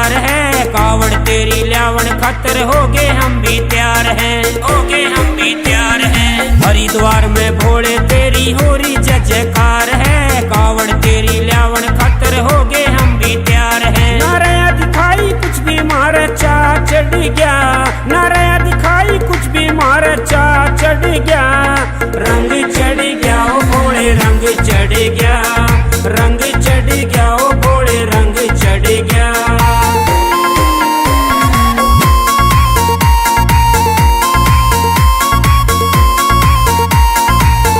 दरबार है, कावड़ तेरी ल्यावण खातर हो गए हम भी तैयार हैं, हो गए हम भी तैयार हैं। हरिद्वार में भोले तेरी हो रही जय जयकार है, कावड़ तेरी ल्यावण खातर हो गए हम भी तैयार हैं। नाराया दिखाई कुछ भी मारे चा चढ़ गया, नाराया दिखाई कुछ भी मारे चा चढ़ गया, रंग चढ़ गया ओ भोले रंग चढ़ गया, रंग चढ़ गया ओ भोले रंग चढ़ गया।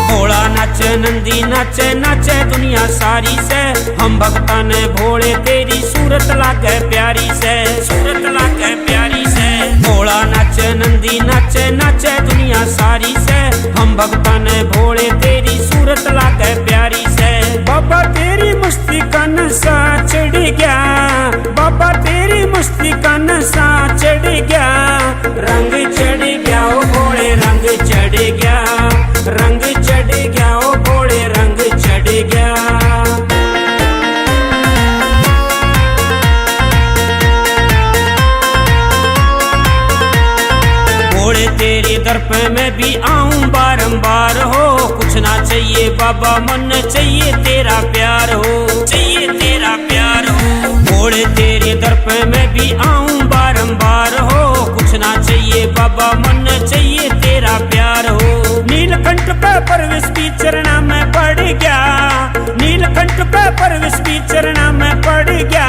भोला नाचे नंदी नाचे नाचे दुनिया सारी से, हम भक्ता ने भोले तेरी सूरत लागे प्यारी से, सूरत लागे प्यारी से। भोला नाचे नंदी नाचे नाचे दुनिया सारी से, हम भक्ता ने भोले तेरी सूरत लागे प्यारी से। बाबा तेरी मस्ती का नशा चढ़ गया, बाबा तेरी मस्ती का नशा चढ़ गया, रंग चढ़ गया ओ भोले रंग चढ़ गया, रंग चढ़ गया ओ भोले रंग चढ़ गया। भोले तेरी दर पे मैं भी आऊं बारंबार हो, कुछ ना चाहिए बाबा मन चाहिए तेरा प्यार हो, चाहिए तेरा प्यार हो। भोले तेरी दर पे मैं भी आऊं बारंबार हो, कुछ ना चाहिए बाबा मन चाहिए तेरा प्यार हो। नीलकंठ पे परवेश की चरणा में पड़ गया, नीलकंठ पे परवेश की चरणा में पड़ गया,